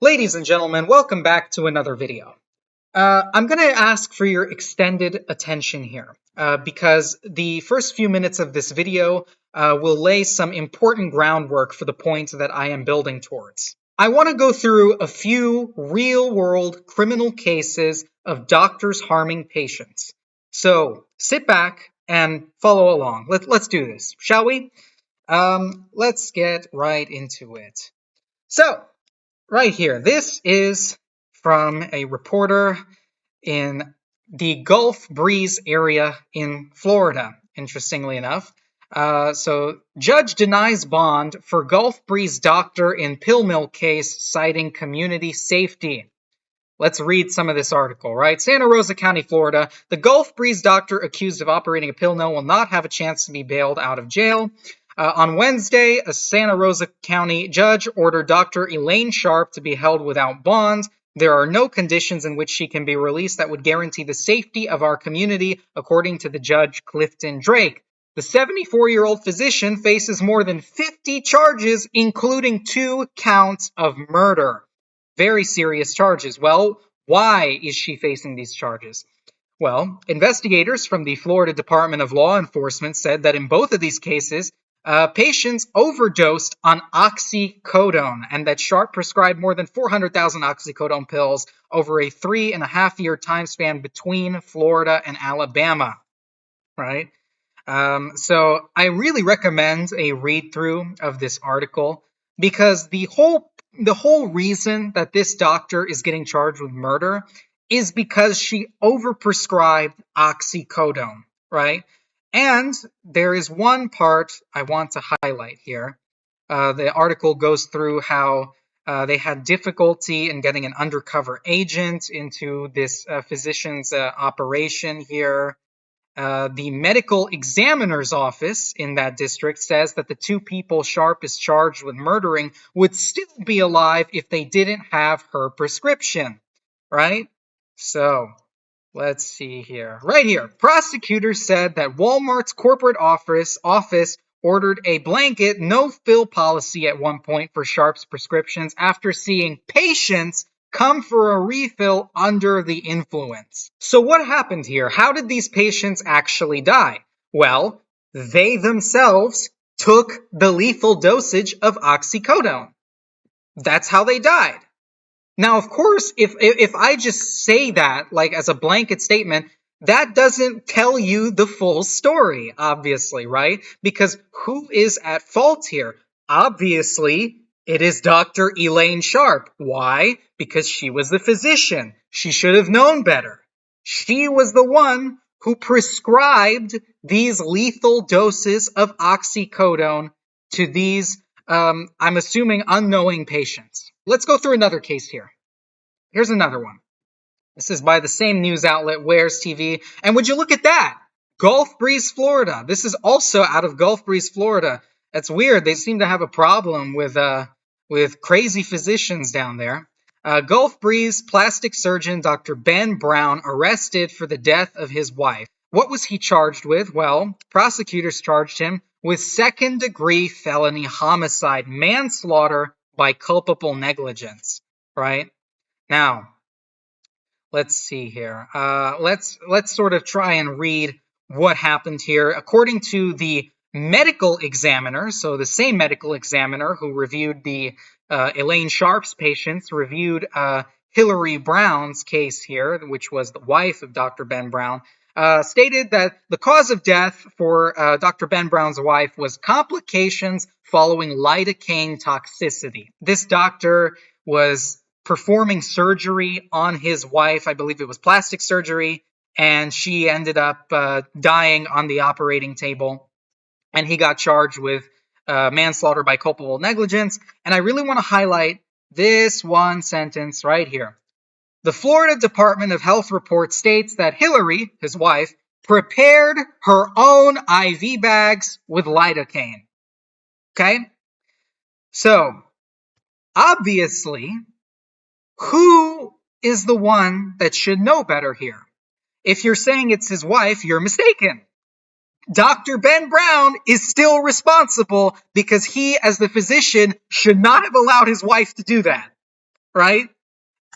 Ladies and gentlemen, welcome back to another video. I'm going to ask for your extended attention here because the first few minutes of this video will lay some important groundwork for the point that I am building towards. I want to go through a few real-world criminal cases of doctors harming patients. So sit back and follow along. Let's do this, shall we? Let's get right into it. So, right here, this is from a reporter in the Gulf Breeze area in Florida, interestingly enough. So, judge denies bond for Gulf Breeze doctor in pill mill case citing community safety. Let's read some of this article, right? Santa Rosa County, Florida. The Gulf Breeze doctor accused of operating a pill mill will not have a chance to be bailed out of jail. On Wednesday, a Santa Rosa County judge ordered Dr. Elaine Sharp to be held without bond. There are no conditions in which she can be released that would guarantee the safety of our community, according to the judge, Clifton Drake. The 74-year-old physician faces more than 50 charges, including 2 counts of murder. Very serious charges. Well, why is she facing these charges? Well, investigators from the Florida Department of Law Enforcement said that in both of these cases, patients overdosed on oxycodone and that Sharp prescribed more than 400,000 oxycodone pills over a 3.5-year time span between Florida and Alabama, right? So I really recommend a read through of this article because the whole reason that this doctor is getting charged with murder is because she overprescribed oxycodone, right? And there is one part I want to highlight here. The article goes through how they had difficulty in getting an undercover agent into this physician's operation here. The medical examiner's office in that district says that the 2 people Sharp is charged with murdering would still be alive if they didn't have her prescription, right? So, let's see here. Right here, prosecutors said that Walmart's corporate office ordered a blanket no-fill policy at one point for Sharp's prescriptions after seeing patients come for a refill under the influence. So what happened here? How did these patients actually die? Well, they themselves took the lethal dosage of oxycodone. That's how they died. Now, of course, if I just say that, like as a blanket statement, that doesn't tell you the full story, obviously, right? Because who is at fault here? Obviously, it is Dr. Elaine Sharp. Why? Because she was the physician. She should have known better. She was the one who prescribed these lethal doses of oxycodone to these, I'm assuming, unknowing patients. Let's go through another case here. Here's another one. This is by the same news outlet, Wares TV. And would you look at that? Gulf Breeze, Florida. This is also out of Gulf Breeze, Florida. That's weird. They seem to have a problem with crazy physicians down there. Gulf Breeze plastic surgeon Dr. Ben Brown arrested for the death of his wife. What was he charged with? Well, prosecutors charged him with second-degree felony homicide, manslaughter by culpable negligence, right? Now, let's see here. Let's sort of try and read what happened here. According to the medical examiner, so the same medical examiner who reviewed the Elaine Sharp's patients, reviewed Hillary Brown's case here, which was the wife of Dr. Ben Brown, stated that the cause of death for Dr. Ben Brown's wife was complications following lidocaine toxicity. This doctor was performing surgery on his wife. I believe it was plastic surgery, and she ended up dying on the operating table, and he got charged with manslaughter by culpable negligence. And I really want to highlight this one sentence right here. The Florida Department of Health report states that Hillary, his wife, prepared her own IV bags with lidocaine. Okay? So, obviously, who is the one that should know better here? If you're saying it's his wife, you're mistaken. Dr. Ben Brown is still responsible because he, as the physician, should not have allowed his wife to do that. right?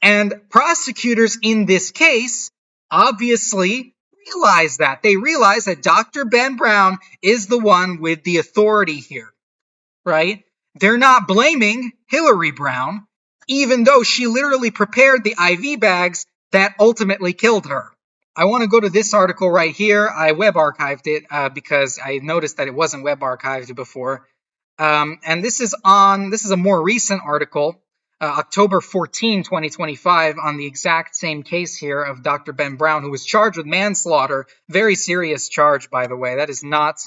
And prosecutors in this case obviously realize that. They realize that Dr. Ben Brown is the one with the authority here, right? They're not blaming Hillary Brown, even though she literally prepared the IV bags that ultimately killed her. I want to go to this article right here. I web archived it because I noticed that it wasn't web archived before. And this is a more recent article, October 14, 2025, on the exact same case here of Dr. Ben Brown, who was charged with manslaughter. Very serious charge, by the way. That is not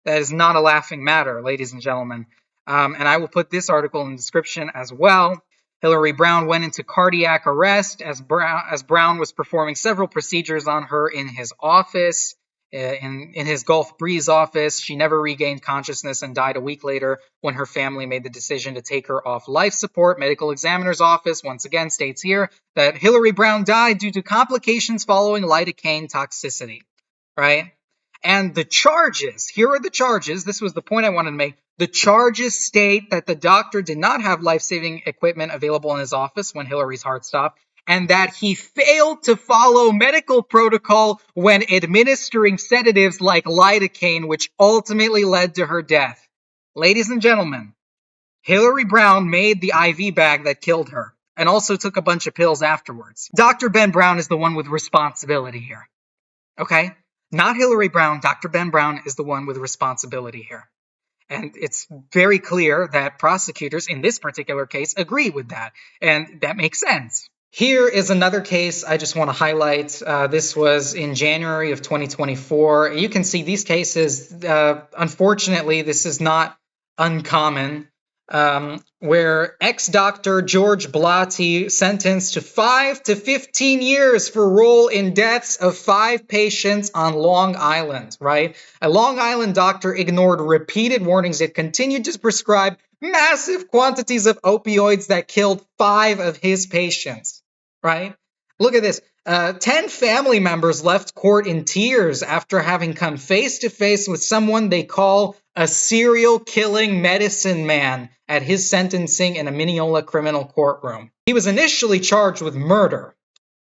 a laughing matter, ladies and gentlemen. And I will put this article in the description as well. Hillary Brown went into cardiac arrest as Brown was performing several procedures on her in his office. In his Gulf Breeze office. She never regained consciousness and died a week later when her family made the decision to take her off life support. Medical examiner's office once again states here that Hillary Brown died due to complications following lidocaine toxicity, right? And the charges, here are the charges. This was the point I wanted to make. The charges state that the doctor did not have life-saving equipment available in his office when Hillary's heart stopped, and that he failed to follow medical protocol when administering sedatives like lidocaine, which ultimately led to her death. Ladies and gentlemen, Hillary Brown made the IV bag that killed her and also took a bunch of pills afterwards. Dr. Ben Brown is the one with responsibility here. Okay? Not Hillary Brown. Dr. Ben Brown is the one with responsibility here. And it's very clear that prosecutors in this particular case agree with that. And that makes sense. Here is another case I just want to highlight. This was in January of 2024. You can see these cases, unfortunately, this is not uncommon, where ex-doctor George Blatty sentenced to 5 to 15 years for role in deaths of 5 patients on Long Island, right? A Long Island doctor ignored repeated warnings yet continued to prescribe massive quantities of opioids that killed 5 of his patients. Right? Look at this. 10 family members left court in tears after having come face to face with someone they call a serial killing medicine man at his sentencing in a Mineola criminal courtroom. He was initially charged with murder,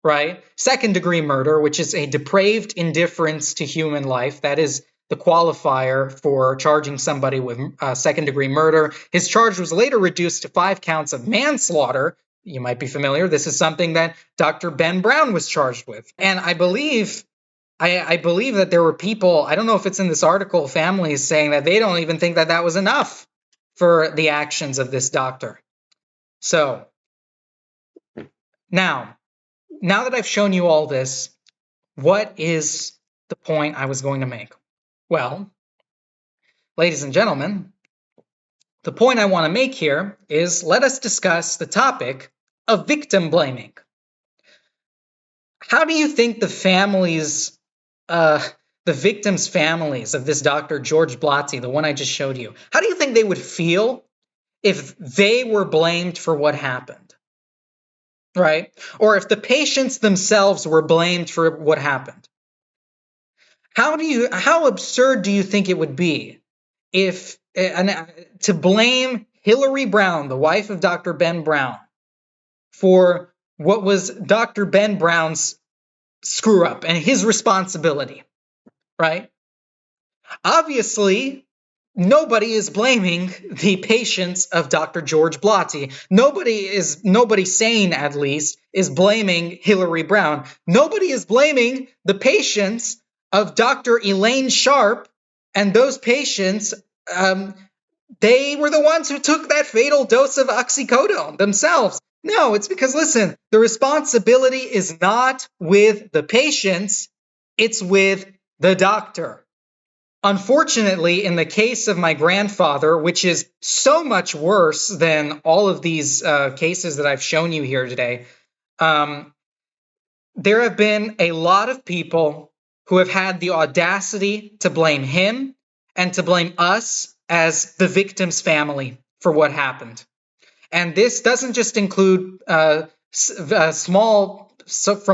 right? Second-degree murder, which is a depraved indifference to human life. That is the qualifier for charging somebody with second-degree murder. His charge was later reduced to 5 counts of manslaughter. You might be familiar. This is something that Dr. Ben Brown was charged with. And I believe that there were people, I don't know if it's in this article, families saying that they don't even think that that was enough for the actions of this doctor. So, now that I've shown you all this, what is the point I was going to make? Well, ladies and gentlemen, the point I want to make here is let us discuss the topic of victim blaming. How do you think the victims' families of this Dr. George Blatty, the one I just showed you, how do you think they would feel if they were blamed for what happened? Right? Or if the patients themselves were blamed for what happened? How absurd do you think it would be if to blame Hillary Brown, the wife of Dr. Ben Brown, for what was Dr. Ben Brown's screw up and his responsibility, right? Obviously, nobody is blaming the patients of Dr. George Blatty. Nobody sane, at least, is blaming Hillary Brown. Nobody is blaming the patients of Dr. Elaine Sharp, and those patients, they were the ones who took that fatal dose of oxycodone themselves. No, it's because, listen, the responsibility is not with the patients, it's with the doctor. Unfortunately, in the case of my grandfather, which is so much worse than all of these cases that I've shown you here today, there have been a lot of people who have had the audacity to blame him and to blame us as the victim's family for what happened. And this doesn't just include from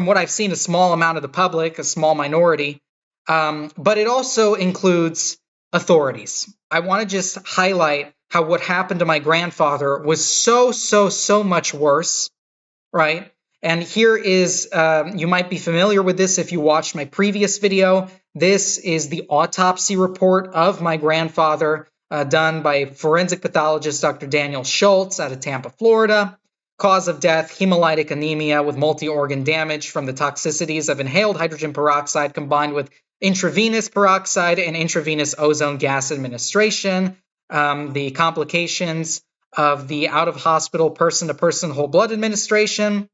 what I've seen, a small amount of the public, a small minority, but it also includes authorities. I want to just highlight how what happened to my grandfather was so much worse, right? And here is, you might be familiar with this if you watched my previous video. This is the autopsy report of my grandfather done by forensic pathologist Dr. Daniel Schultz out of Tampa, Florida. Cause of death, hemolytic anemia with multi-organ damage from the toxicities of inhaled hydrogen peroxide combined with intravenous peroxide and intravenous ozone gas administration. The complications of the out-of-hospital person-to-person whole blood administration.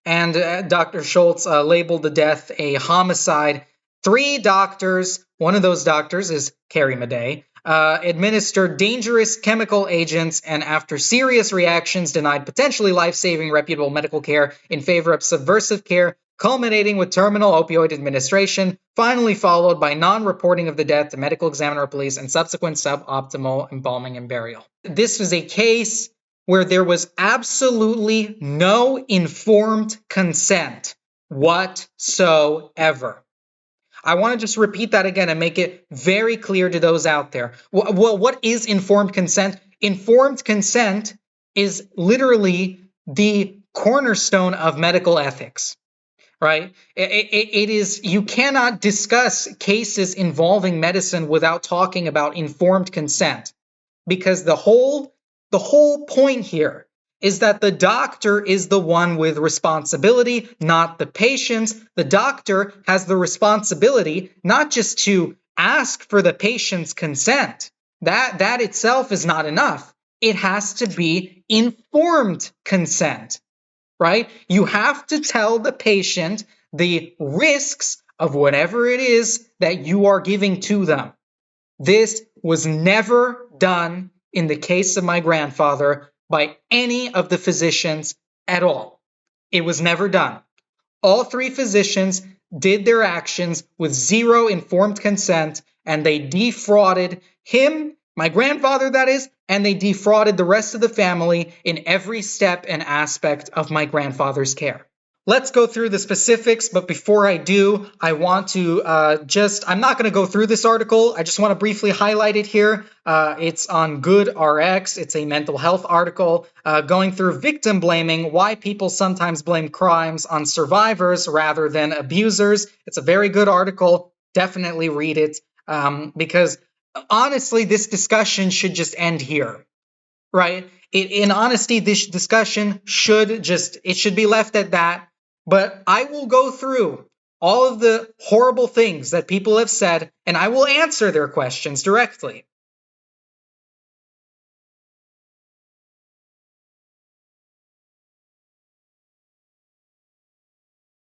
And Dr. Schultz labeled the death a homicide. 3 doctors, one of those doctors is Carrie Madej, administered dangerous chemical agents and after serious reactions denied potentially life-saving reputable medical care in favor of subversive care, culminating with terminal opioid administration, finally followed by non-reporting of the death to medical examiner or police and subsequent suboptimal embalming and burial. This was a case where there was absolutely no informed consent whatsoever. I want to just repeat that again and make it very clear to those out there. Well, what is informed consent? Informed consent is literally the cornerstone of medical ethics, right? It is, you cannot discuss cases involving medicine without talking about informed consent, because the whole point here is that the doctor is the one with responsibility, not the patient. The doctor has the responsibility not just to ask for the patient's consent. That itself is not enough. It has to be informed consent, right? You have to tell the patient the risks of whatever it is that you are giving to them. This was never done in the case of my grandfather by any of the physicians at all. It was never done. All 3 physicians did their actions with zero informed consent, and they defrauded him, my grandfather that is, and they defrauded the rest of the family in every step and aspect of my grandfather's care. Let's go through the specifics, but before I do, I want to I'm not going to go through this article. I just want to briefly highlight it here. It's on GoodRx. It's a mental health article going through victim blaming, why people sometimes blame crimes on survivors rather than abusers. It's a very good article. Definitely read it because honestly, this discussion should just end here, right? In honesty, this discussion should be left at that. But I will go through all of the horrible things that people have said, and I will answer their questions directly.